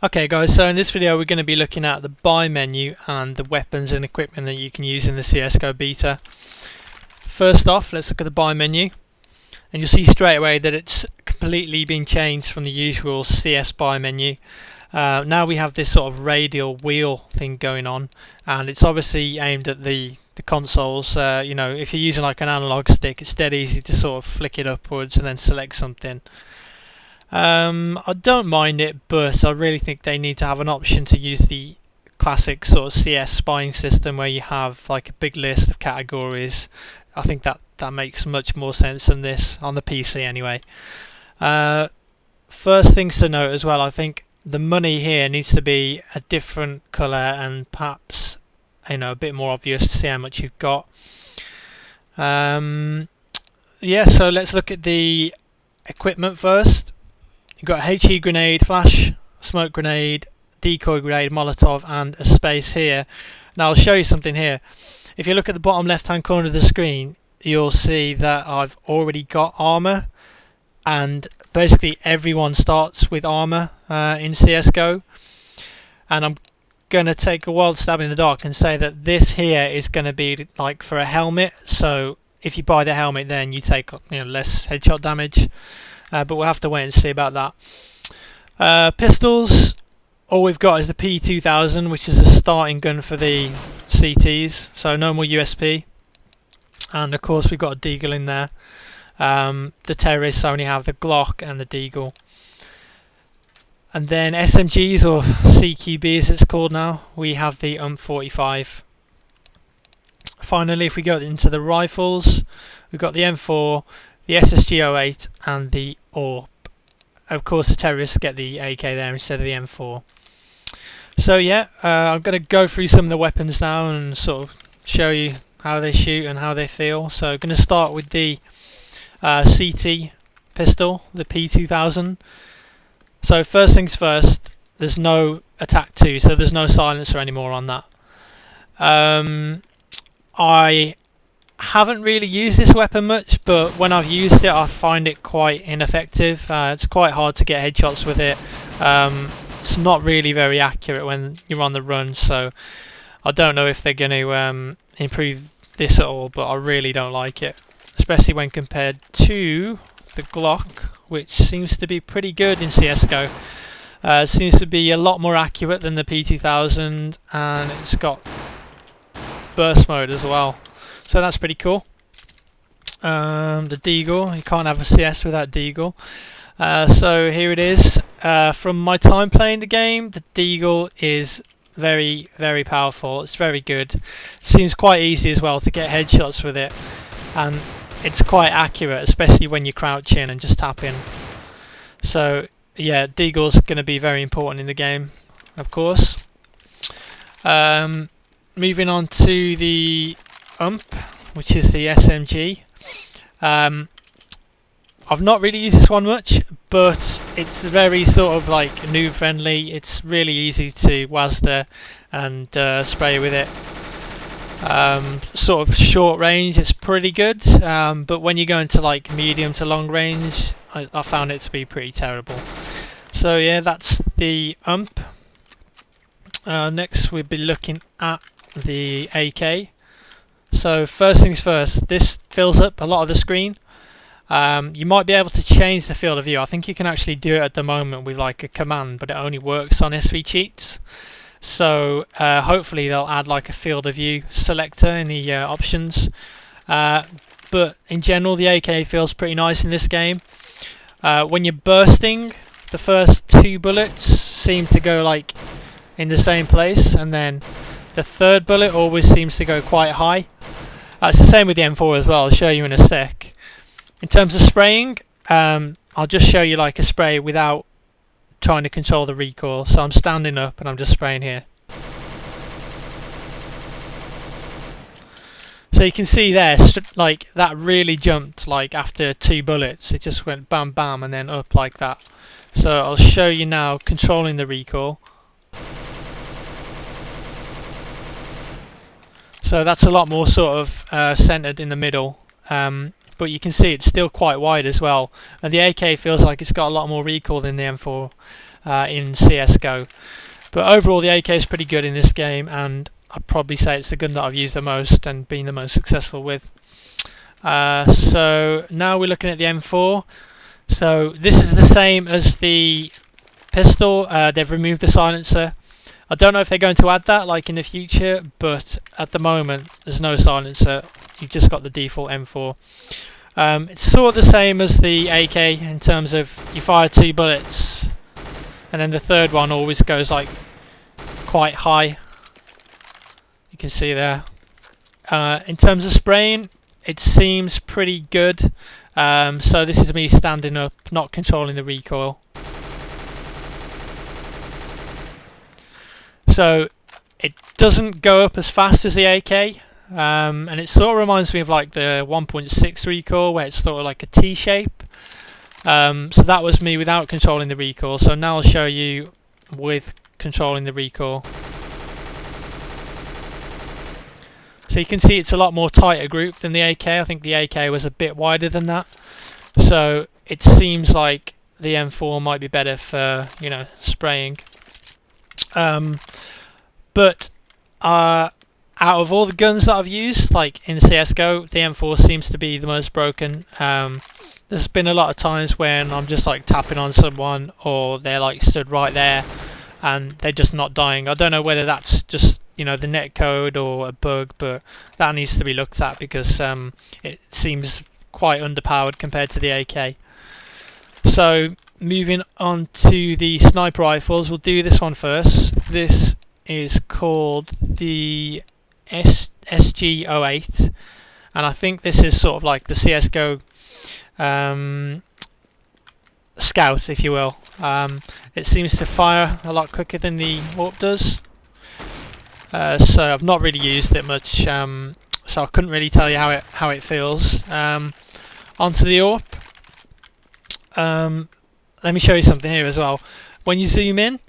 Okay guys, so in this video we're going to be looking at the buy menu and the weapons and equipment that you can use in the CSGO beta. First off, let's look at the buy menu, and you'll see straight away that it's completely been changed from the usual CS buy menu. Now we have this sort of radial wheel thing going on, and it's obviously aimed at the consoles. You know, if you're using like an analog stick, it's dead easy to sort of flick it upwards and then select something. I don't mind it, but I really think they need to have an option to use the classic sort of CS spying system where you have like a big list of categories. I think that makes much more sense than this on the PC anyway. First things to note as well, I think the money here needs to be a different colour and perhaps, you know, a bit more obvious to see how much you've got. Yeah, so let's look at the equipment first. You've got a HE grenade, flash, smoke grenade, decoy grenade, molotov, and a space here. Now I'll show you something here. If you look at the bottom left hand corner of the screen, you'll see that I've already got armor, and basically everyone starts with armor in CSGO. And I'm gonna take a wild stab in the dark and say that this here is gonna be like for a helmet. So if you buy the helmet, then you take, you know, less headshot damage. But we'll have to wait and see about that. Pistols, all we've got is the P2000, which is a starting gun for the CTs, so no more USP. And of course we've got a Deagle in there. The terrorists only have the Glock and the Deagle. And then SMGs, or CQB as it's called now, we have the UMP45. Finally, if we go into the rifles, we've got the M4, the SSG-08 and the AWP. Of course the terrorists get the AK there instead of the M4. So yeah, I'm going to go through some of the weapons now and sort of show you how they shoot and how they feel. So I'm going to start with the CT pistol, the P2000. So first things first, there's no attack 2, so there's no silencer anymore on that. I haven't really used this weapon much, but when I've used it I find it quite ineffective. It's quite hard to get headshots with it. It's not really very accurate when you're on the run, so I don't know if they're going to improve this at all, but I really don't like it, especially when compared to the Glock, which seems to be pretty good in CSGO. It seems to be a lot more accurate than the P2000, and it's got burst mode as well. So that's pretty cool. The Deagle, you can't have a CS without Deagle. So here it is. From my time playing the game, the Deagle is very, very powerful. It's very good. Seems quite easy as well to get headshots with it, and it's quite accurate, especially when you crouch in and just tap in. So yeah, Deagle's going to be very important in the game, of course. Moving on to the UMP, which is the SMG. I've not really used this one much, but it's very sort of like noob friendly. It's really easy to WASD and spray with it. Sort of short range, it's pretty good, but when you go into like medium to long range, I found it to be pretty terrible. So yeah, that's the UMP. Next we'll be looking at the AK. So first things first, this fills up a lot of the screen. You might be able to change the field of view. I think you can actually do it at the moment with like a command, but it only works on SV cheats. So hopefully they'll add like a field of view selector in the options. But in general the AK feels pretty nice in this game. When you're bursting, the first 2 bullets seem to go like in the same place, and then the third bullet always seems to go quite high. It's the same with the M4 as well. I'll show you in a sec. In terms of spraying, I'll just show you like a spray without trying to control the recoil. So I'm standing up and I'm just spraying here. So you can see there, like that really jumped like after 2 bullets. It just went bam bam and then up like that. So I'll show you now controlling the recoil. So that's a lot more sort of centered in the middle, but you can see it's still quite wide as well, and the AK feels like it's got a lot more recoil than the M4. in CSGO. But overall the AK is pretty good in this game, and I'd probably say it's the gun that I've used the most and been the most successful with. So now we're looking at the M4. So this is the same as the pistol. They've removed the silencer. I don't know if they're going to add that like in the future, but at the moment there's no silencer. You've just got the default M4. It's sort of the same as the AK in terms of you fire 2 bullets and then the third one always goes like quite high. You can see there. In terms of spraying, it seems pretty good. So this is me standing up, not controlling the recoil. So it doesn't go up as fast as the AK, and it sort of reminds me of like the 1.6 recoil, where it's sort of like a T shape. So that was me without controlling the recoil. So now I'll show you with controlling the recoil. So you can see it's a lot more tighter group than the AK. I think the AK was a bit wider than that. So it seems like the M4 might be better for, you know, spraying. But out of all the guns that I've used, like in CSGO, the M4 seems to be the most broken. There's been a lot of times when I'm just like tapping on someone, or they're like stood right there and they're just not dying. I don't know whether that's just, you know, the netcode or a bug, but that needs to be looked at because it seems quite underpowered compared to the AK. So moving on to the sniper rifles, we'll do this one first. This is called the SG-08, and I think this is sort of like the CSGO Scout, if you will. It seems to fire a lot quicker than the AWP does. So I've not really used it much, so I couldn't really tell you how it feels. Onto the AWP. Let me show you something here as well. When you zoom in,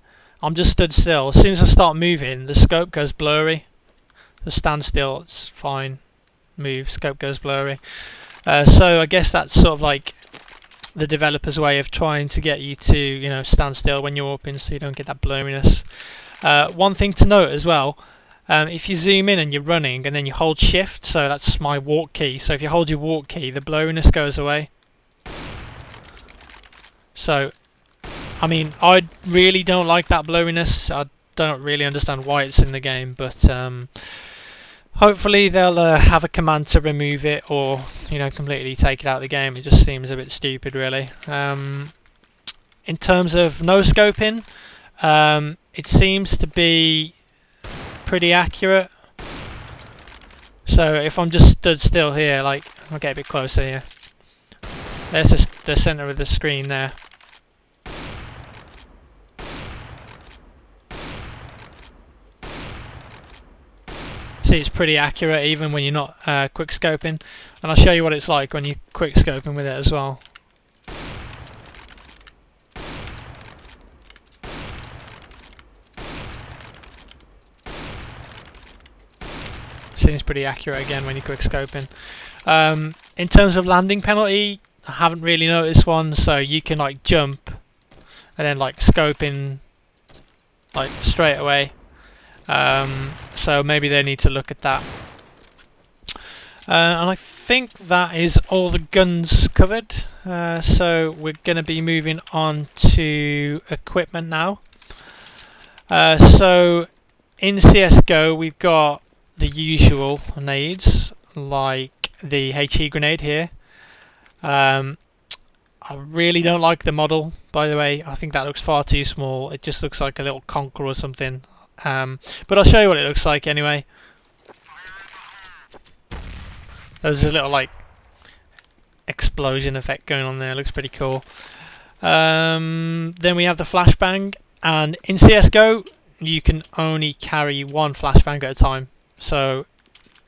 I'm just stood still. As soon as I start moving, the scope goes blurry. Just stand still, it's fine. Move, scope goes blurry. So I guess that's sort of like the developer's way of trying to get you to, you know, stand still when you're AWPing, so you don't get that blurriness. One thing to note as well, if you zoom in and you're running and then you hold shift, so that's my walk key, so if you hold your walk key, the blurriness goes away. So I mean, I really don't like that blurriness. I don't really understand why it's in the game, but hopefully they'll have a command to remove it, or, you know, completely take it out of the game. It just seems a bit stupid, really. In terms of no scoping, it seems to be pretty accurate. So if I'm just stood still here, like, I'll get a bit closer here. There's just the center of the screen there. See, it's pretty accurate even when you're not quick scoping, and I'll show you what it's like when you're quick scoping with it as well. Seems pretty accurate again when you're quick scoping. In terms of landing penalty, I haven't really noticed one, so you can like jump and then like scope in like straight away. So maybe they need to look at that. And I think that is all the guns covered. So we're going to be moving on to equipment now. So in CSGO we've got the usual nades, like the HE grenade here. I really don't like the model, by the way. I think that looks far too small. It just looks like a little conker or something. But I'll show you what it looks like anyway. There's a little like explosion effect going on there. It looks pretty cool. Then we have the flashbang, and in CSGO you can only carry one flashbang at a time. So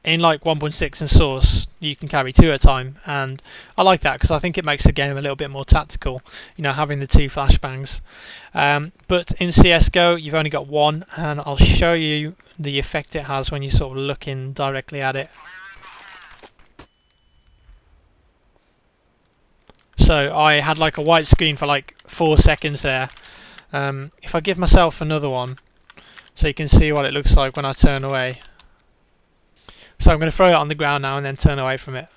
in like 1.6 and Source you can carry 2 at a time, and I like that because I think it makes the game a little bit more tactical, you know, having the 2 flashbangs. But in CSGO you've only got 1, and I'll show you the effect it has when you're sort of looking directly at it. So I had like a white screen for like 4 seconds there, If I give myself another one, so you can see what it looks like when I turn away. So I'm going to throw it on the ground now and then turn away from it.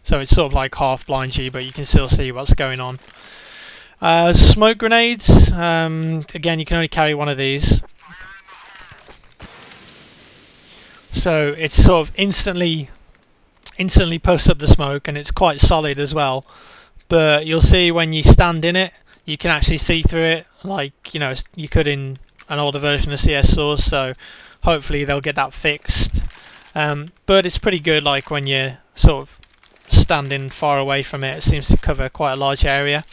So it's sort of like half blind you, but you can still see what's going on. Smoke grenades. Again, you can only carry one of these. So it's sort of instantly posts up the smoke, and it's quite solid as well. But you'll see when you stand in it, you can actually see through it, like you could in an older version of CS Source. So hopefully they'll get that fixed. But it's pretty good, like when you're sort of standing far away from it. It seems to cover quite a large area.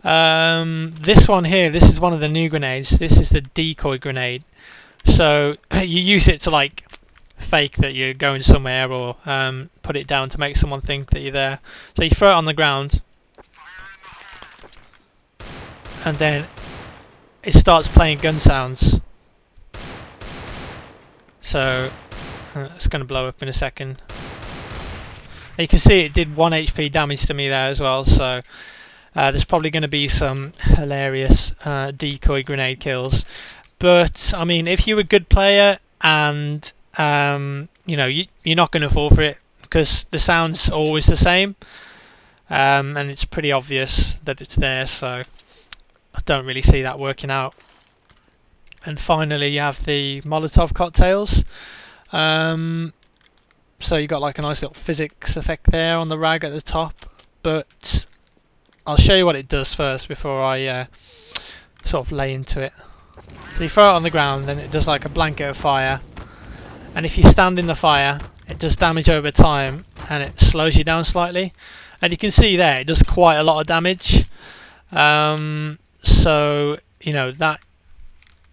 This one here, this is one of the new grenades. This is the decoy grenade. So you use it to like fake that you're going somewhere, or put it down to make someone think that you're there. So you throw it on the ground, and then it starts playing gun sounds. So it's going to blow up in a second. You can see it did 1 HP damage to me there as well, so there's probably going to be some hilarious decoy grenade kills. But I mean, if you're a good player and you're not going to fall for it, because the sound's always the same, and it's pretty obvious that it's there, so I don't really see that working out. And finally you have the Molotov cocktails. So you got like a nice little physics effect there on the rag at the top, but I'll show you what it does first before I sort of lay into it. So you throw it on the ground, then it does like a blanket of fire, and if you stand in the fire, it does damage over time, and it slows you down slightly. And you can see there, it does quite a lot of damage. So that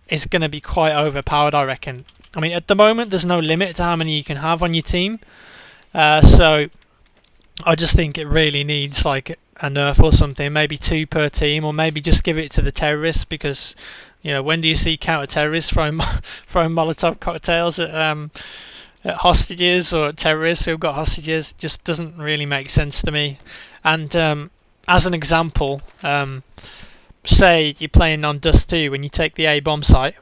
is going to be quite overpowered, I reckon. I mean, at the moment, there's no limit to how many you can have on your team. So I just think it really needs like a nerf or something, maybe 2 per team, or maybe just give it to the terrorists, because when do you see counter-terrorists throwing Molotov cocktails at hostages or at terrorists who've got hostages? Just doesn't really make sense to me. And as an example, say you're playing on Dust 2 when you take the A bomb site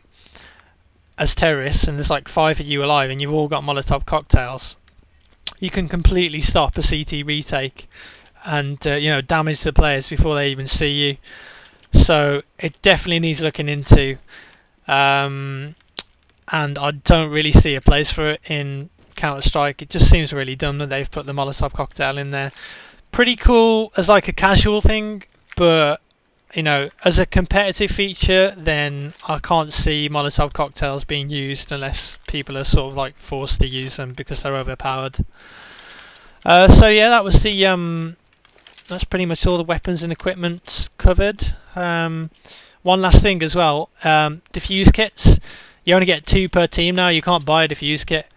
as terrorists, and there's like 5 of you alive, and you've all got Molotov cocktails. You can completely stop a CT retake and damage the players before they even see you. So it definitely needs looking into, and I don't really see a place for it in Counter-Strike. It just seems really dumb that they've put the Molotov cocktail in there. Pretty cool as like a casual thing, but as a competitive feature, then I can't see Molotov cocktails being used unless people are sort of like forced to use them because they're overpowered. So yeah, that was that's pretty much all the weapons and equipment covered. One last thing as well, diffuse kits. You only get 2 per team now. You can't buy a diffuse kit.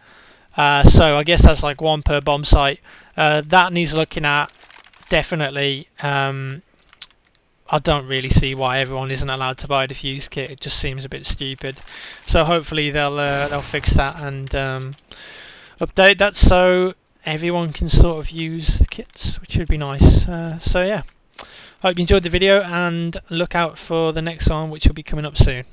So I guess that's like 1 per bomb site. That needs looking at, definitely. I don't really see why everyone isn't allowed to buy a diffuse kit. It just seems a bit stupid. So hopefully they'll fix that and update that so everyone can sort of use the kits, which would be nice. So yeah, hope you enjoyed the video, and look out for the next one, which will be coming up soon.